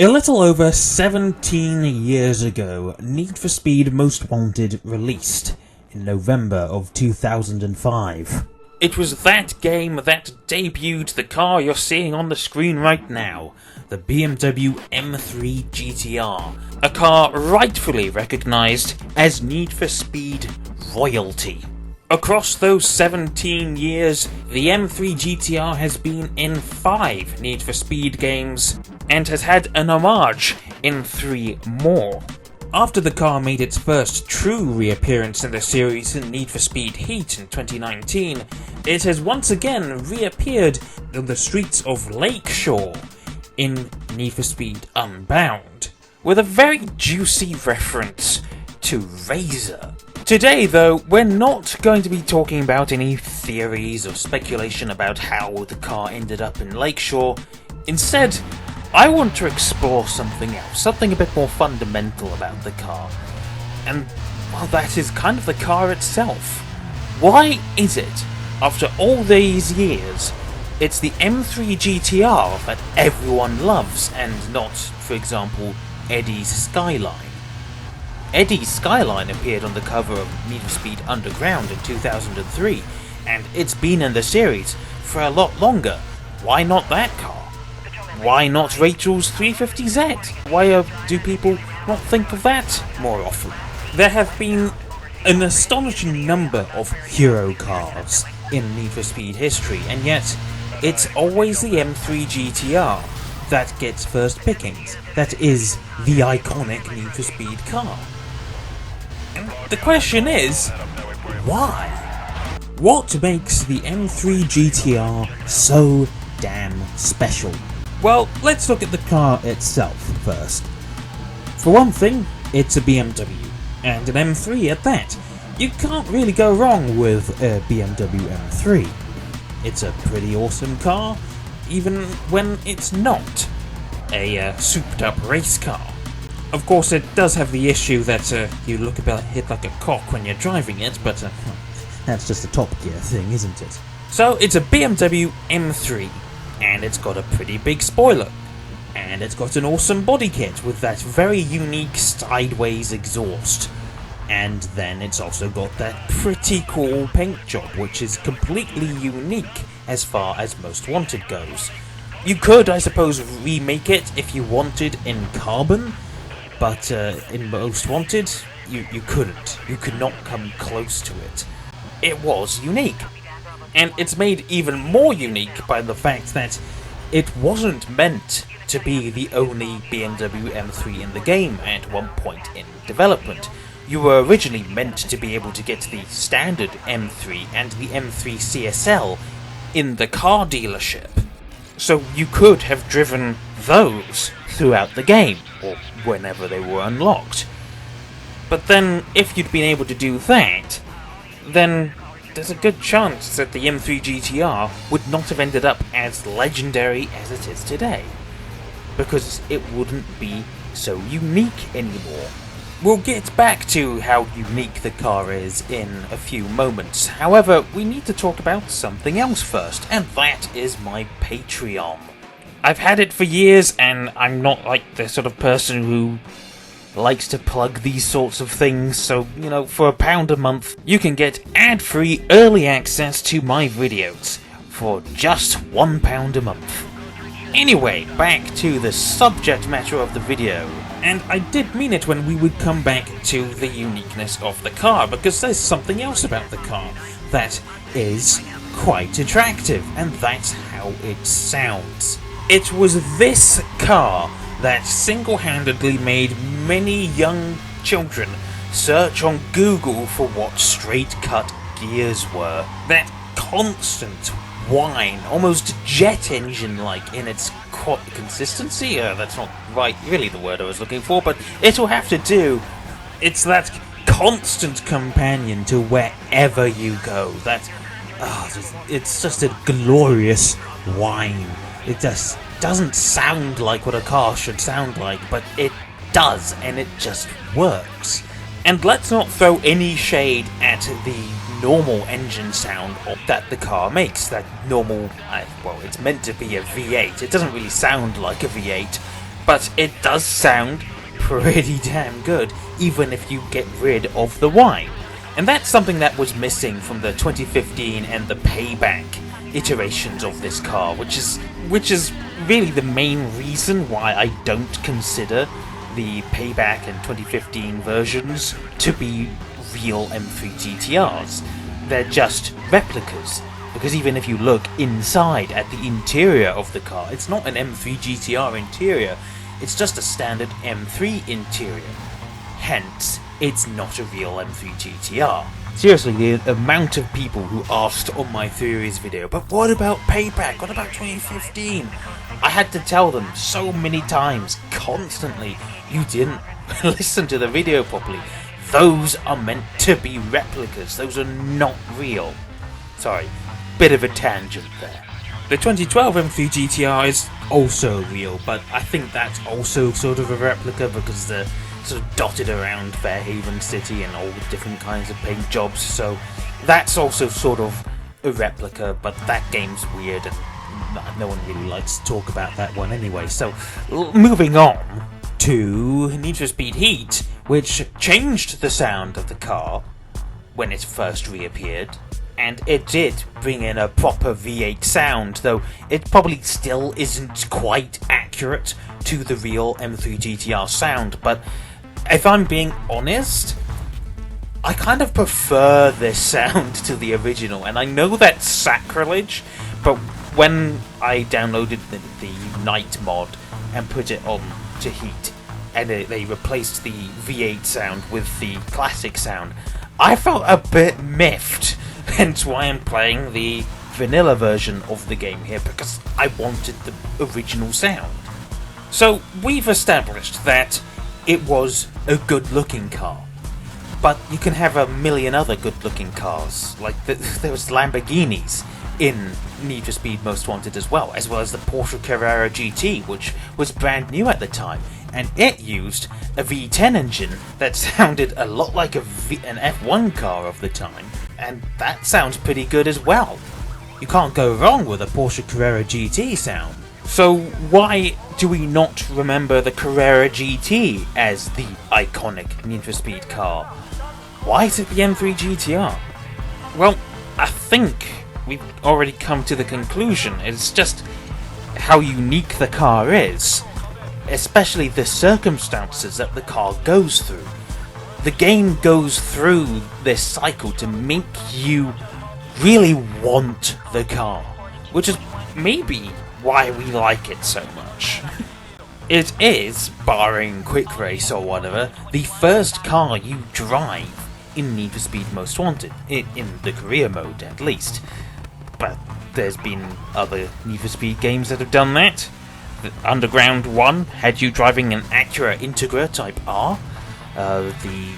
A little over 17 years ago, Need for Speed Most Wanted released in November of 2005. It was that game that debuted the car you're seeing on the screen right now, the BMW M3 GTR, a car rightfully recognised as Need for Speed royalty. Across those 17 years, the M3 GTR has been in 5 Need for Speed games, and has had an homage in 3 more. After the car made its first true reappearance in the series in Need for Speed Heat in 2019, it has once again reappeared on the streets of Lakeshore in Need for Speed Unbound, with a very juicy reference to Razor. Today, though, we're not going to be talking about any theories or speculation about how the car ended up in Lakeshore. Instead, I want to explore something else, something a bit more fundamental about the car. And, well, that is kind of the car itself. Why is it, after all these years, it's the M3 GTR that everyone loves and not, for example, Eddie's Skyline? Eddie's Skyline appeared on the cover of Need for Speed Underground in 2003, and it's been in the series for a lot longer. Why not that car? Why not Rachel's 350Z? Why do people not think of that more often? There have been an astonishing number of hero cars in Need for Speed history, and yet it's always the M3 GTR that gets first pickings. That is the iconic Need for Speed car. And the question is, why? What makes the M3 GTR so damn special? Well, let's look at the car itself first. For one thing, it's a BMW, and an M3 at that. You can't really go wrong with a BMW M3. It's a pretty awesome car, even when it's not a souped-up race car. Of course, it does have the issue that you look a bit hit like a cock when you're driving it, but that's just a Top Gear thing, isn't it? So, it's a BMW M3, and it's got a pretty big spoiler, and it's got an awesome body kit with that very unique sideways exhaust, and then it's also got that pretty cool paint job, which is completely unique as far as Most Wanted goes. You could, I suppose, remake it if you wanted in carbon, but in Most Wanted, you couldn't. You could not come close to it. It was unique. And it's made even more unique by the fact that it wasn't meant to be the only BMW M3 in the game at one point in development. You were originally meant to be able to get the standard M3 and the M3 CSL in the car dealership. So you could have driven those throughout the game, or whenever they were unlocked. But then, if you'd been able to do that, then there's a good chance that the M3 GTR would not have ended up as legendary as it is today, because it wouldn't be so unique anymore. We'll get back to how unique the car is in a few moments. However, we need to talk about something else first, and that is my Patreon. I've had it for years, and I'm not like the sort of person who likes to plug these sorts of things, so, for £1 a month, you can get ad-free early access to my videos for just £1 a month. Anyway, back to the subject matter of the video. And I did mean it when we would come back to the uniqueness of the car, because there's something else about the car that is quite attractive, and that's how it sounds. It was this car that single-handedly made many young children search on Google for what straight-cut gears were. That constant whine, almost jet engine-like in its consistency? That's not really the word I was looking for, but it'll have to do. It's that constant companion to wherever you go. It's just a glorious whine. It just doesn't sound like what a car should sound like, but it does, and it just works. And let's not throw any shade at the normal engine sound that the car makes. That normal, well, it's meant to be a V8. It doesn't really sound like a V8, but it does sound pretty damn good, even if you get rid of the whine. And that's something that was missing from the 2015 and the Payback iterations of this car, which is really the main reason why I don't consider the Payback and 2015 versions to be real M3 GTRs. They're just replicas, because even if you look inside at the interior of the car, it's not an M3 GTR interior, it's just a standard M3 interior. Hence, it's not a real M3 GTR. Seriously, the amount of people who asked on my theories video, but what about Payback? What about 2015? I had to tell them so many times, constantly, you didn't listen to the video properly. Those are meant to be replicas, those are not real. Sorry, bit of a tangent there. The 2012 M3 GTR is also real, but I think that's also sort of a replica because they're sort of dotted around Fairhaven City and all different kinds of paint jobs, so that's also sort of a replica, but that game's weird and no one really likes to talk about that one anyway. So, moving on to Need for Speed Heat, which changed the sound of the car when it first reappeared, and it did bring in a proper V8 sound, though it probably still isn't quite accurate to the real M3 GTR sound, but if I'm being honest, I kind of prefer this sound to the original, and I know that's sacrilege, but when I downloaded the Night mod and put it on to Heat, and they replaced the V8 sound with the classic sound, I felt a bit miffed, hence why I'm playing the vanilla version of the game here, because I wanted the original sound. So we've established that it was a good-looking car, but you can have a million other good-looking cars, like there was Lamborghinis in Need for Speed Most Wanted as well as the Porsche Carrera GT, which was brand new at the time, and it used a V10 engine that sounded a lot like an F1 car of the time, and that sounds pretty good as well. You can't go wrong with a Porsche Carrera GT sound. So why do we not remember the Carrera GT as the iconic Need for Speed car? Why is it the M3 GTR? Well, I think we've already come to the conclusion. It's just how unique the car is, especially the circumstances that the car goes through. The game goes through this cycle to make you really want the car, which is maybe why we like it so much. It is, barring Quick Race or whatever, the first car you drive in Need for Speed Most Wanted, in the career mode at least. But there's been other Need for Speed games that have done that. The Underground 1 had you driving an Acura Integra Type R. The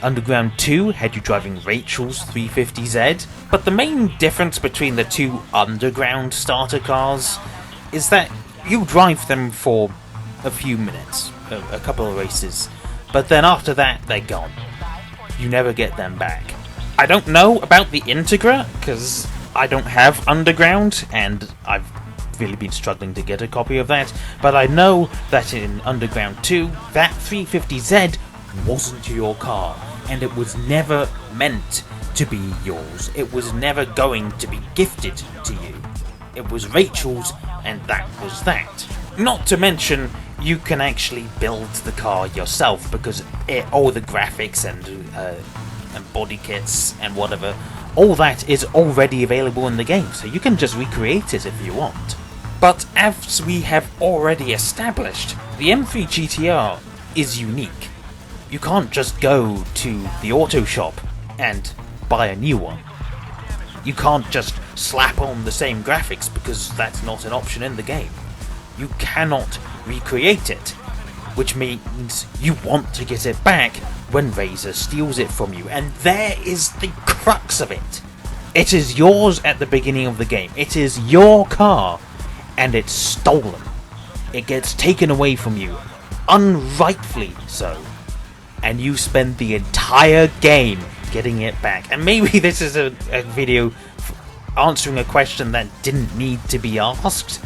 Underground 2 had you driving Rachel's 350Z. But the main difference between the two Underground starter cars is that you drive them for a few minutes, a couple of races, but then after that they're gone. You never get them back. I don't know about the Integra, because I don't have Underground, and I've really been struggling to get a copy of that, but I know that in Underground 2, that 350Z wasn't your car, and it was never meant to be yours. It was never going to be gifted to you. It was Rachel's, and that was that. Not to mention, you can actually build the car yourself, because all the graphics and body kits and whatever, all that is already available in the game, so you can just recreate it if you want. But as we have already established, the M3 GTR is unique. You can't just go to the auto shop and buy a new one. You can't just slap on the same graphics, because that's not an option in the game. You cannot recreate it, which means you want to get it back when Razer steals it from you, and there is the crux of it. It is yours at the beginning of the game. It is your car, and it's stolen. It gets taken away from you, unrightfully so, and you spend the entire game getting it back. And maybe this is a video answering a question that didn't need to be asked.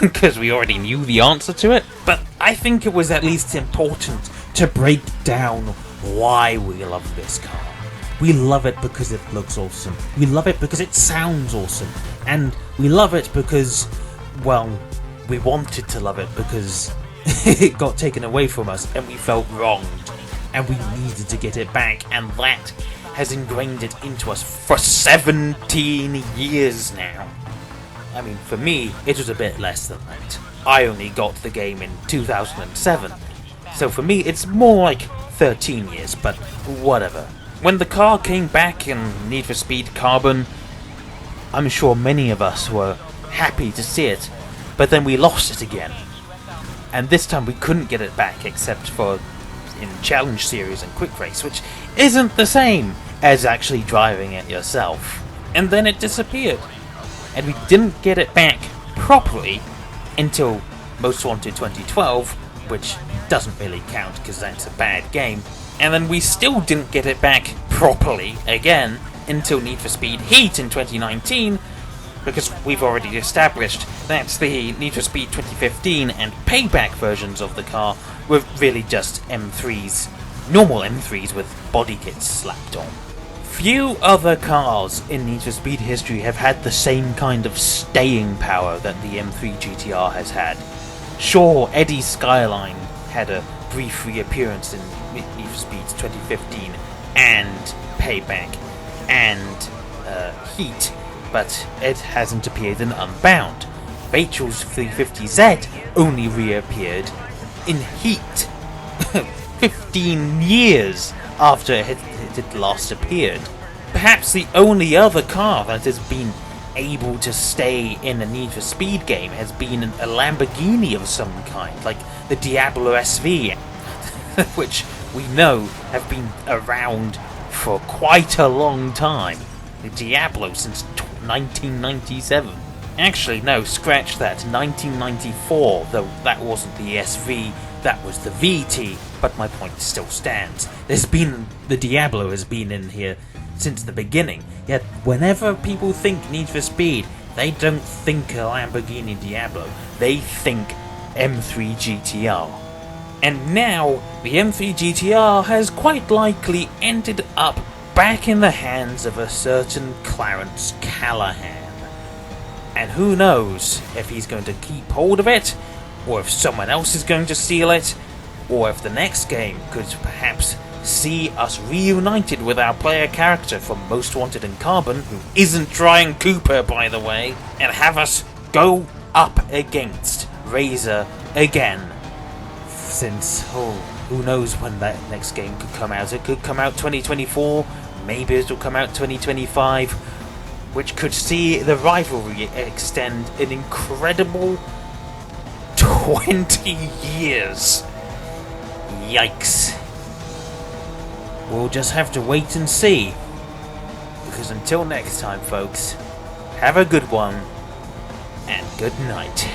because we already knew the answer to it, but I think it was at least important to break down why we love this car. We love it because it looks awesome. We love it because it sounds awesome. And we love it because, well, we wanted to love it because it got taken away from us and we felt wronged. And we needed to get it back, and that has ingrained it into us for 17 years now. I mean, for me, it was a bit less than that. I only got the game in 2007. So for me, it's more like 13 years, but whatever. When the car came back in Need for Speed Carbon, I'm sure many of us were happy to see it, but then we lost it again. And this time we couldn't get it back except for in Challenge Series and Quick Race, which isn't the same as actually driving it yourself. And then it disappeared. And we didn't get it back properly until Most Wanted 2012, which doesn't really count because that's a bad game. And then we still didn't get it back properly again until Need for Speed Heat in 2019, because we've already established that the Need for Speed 2015 and Payback versions of the car were really just M3s, normal M3s with body kits slapped on. Few other cars in Need for Speed history have had the same kind of staying power that the M3 GTR has had. Sure, Eddie Skyline had a brief reappearance in Need for Speed 2015 and Payback and Heat, but it hasn't appeared in Unbound. Rachel's 350Z only reappeared in Heat 15 years after it had last appeared. Perhaps the only other car that has been able to stay in a Need for Speed game has been a Lamborghini of some kind, like the Diablo SV, which we know have been around for quite a long time. The Diablo since 1997. Actually, no, scratch that. 1994, though that wasn't the SV, that was the VT, but my point still stands. The Diablo has been in here since the beginning, yet whenever people think Need for Speed, they don't think a Lamborghini Diablo, they think M3 GTR. And now, the M3 GTR has quite likely ended up back in the hands of a certain Clarence Callahan. And who knows if he's going to keep hold of it, or if someone else is going to steal it, or if the next game could perhaps see us reunited with our player character from Most Wanted in Carbon, who isn't Ryan Cooper, by the way, and have us go up against Razor again. Since, who knows when that next game could come out. It could come out 2024, maybe it'll come out 2025, which could see the rivalry extend an incredible 20 years. Yikes. We'll just have to wait and see. Because until next time, folks, have a good one, and good night.